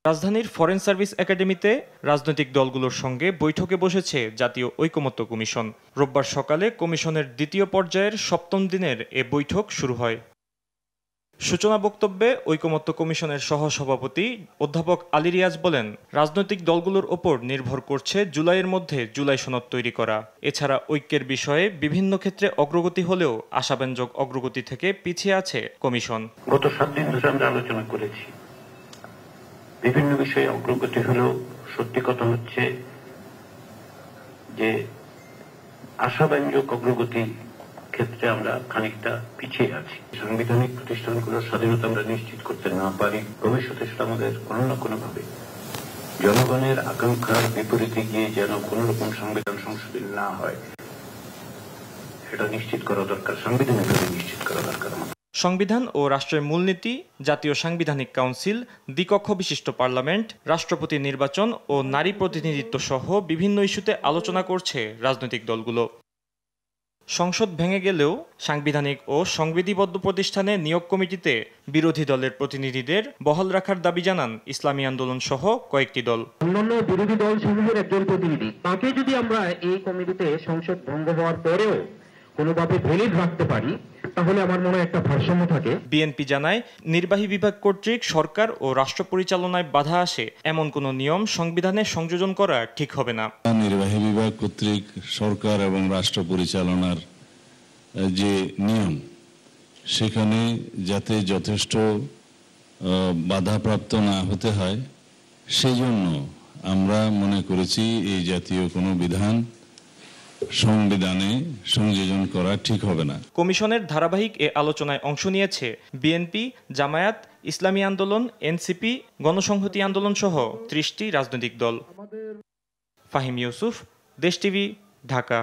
রাজধানীর foreign service একাডেমিতে রাজনৈতিক দলগুলোর সঙ্গে বৈঠকে বসেছে জাতীয় ঐকমত্য কমিশন। রোববার সকালে কমিশনের দ্বিতীয় পর্যায়ের ৭ম দিনের এ বৈঠক শুরু হয়। সূচনা বক্তব্যে ঐকমত্য কমিশনের সহসভাপতি অধ্যাপক আলী রিয়াজ বলেন, রাজনৈতিক দলগুলোর ওপর নির্ভর করছে জুলাইয়ের মধ্যে জুলাই সনদ তৈরি করা। এছাড়া ঐক্যের বিষয়ে বিভিন্ন ক্ষেত্রে অগ্রগতি হলেও আশাব্যঞ্জক অগ্রগতি থেকে পিছিয়ে আছে কমিশন। গত ৭ দিন ধরে আমরা আলোচনা করেছি, বিভিন্ন বিষয়ে অগ্রগতি হলেও সত্যি কথা হচ্ছে যে আশাব্যঞ্জক অগ্রগতি ক্ষেত্রে আমরা খানিকটা পিছিয়ে আছি। সাংবিধানিক প্রতিষ্ঠানগুলোর স্বাধীনতা আমরা নিশ্চিত করতে না পারি, ভবিষ্যতে সেটা আমাদের কোনো না কোনো ভাবে জনগণের আকাঙ্ক্ষার বিপরীতে গিয়ে যেন কোন রকম সংবিধান সংশোধন না হয়, সেটা নিশ্চিত করা দরকার, সাংবিধানিকভাবে নিশ্চিত করা দরকার। সংবিধান ও রাষ্ট্রের মূলনীতি, জাতীয় সাংবিধানিক কাউন্সিল, দ্বিকক্ষ বিশিষ্ট পার্লামেন্ট, রাষ্ট্রপতি নির্বাচন ও নারী প্রতিনিধিত্ব সহ বিভিন্ন ইস্যুতে আলোচনা করছে রাজনৈতিক দলগুলো। সংসদ ভেঙে গেলেও সাংবিধানিক ও সংবিধিবদ্ধ প্রতিষ্ঠানে নিয়োগ কমিটিতে বিরোধী দলের প্রতিনিধিদের বহাল রাখার দাবি জানান ইসলামী আন্দোলন সহ কয়েকটি দল। অন্যান্য বিরোধী দল সমূহের একজন প্রতিনিধি, তাকে যদি আমরা এই কমিটিতে সংসদ ভঙ্গ হওয়ার পরেও কোনোভাবে ভ্যালিড রাখতে পারি, তাহলে আমার মনে একটা ভারসাম্য থাকে। বিএনপি জানায়, নির্বাহী বিভাগ কর্তৃক সরকার ও রাষ্ট্র পরিচালনায় বাধা আসে এমন কোনো নিয়ম সংবিধানে সংযোজন করা ঠিক হবে না। নির্বাহী বিভাগ কর্তৃক সরকার এবং রাষ্ট্র পরিচালনার যে নিয়ম, সেখানে যাতে যথেষ্ট বাধাপ্রাপ্ত না হতে হয়, সেই জন্য আমরা মনে করেছি এই জাতীয় কোনো বিধান সংবিধানে সংযোজন করা ঠিক হবে না। কমিশনের ধারাবাহিক এ আলোচনায় অংশ নিয়েছে বিএনপি, জামায়াত, ইসলামী আন্দোলন, এনসিপি, গণসংহতি আন্দোলন সহ 30টি রাজনৈতিক দল। ফাহিম ইউসুফ, দেশ টিভি, ঢাকা।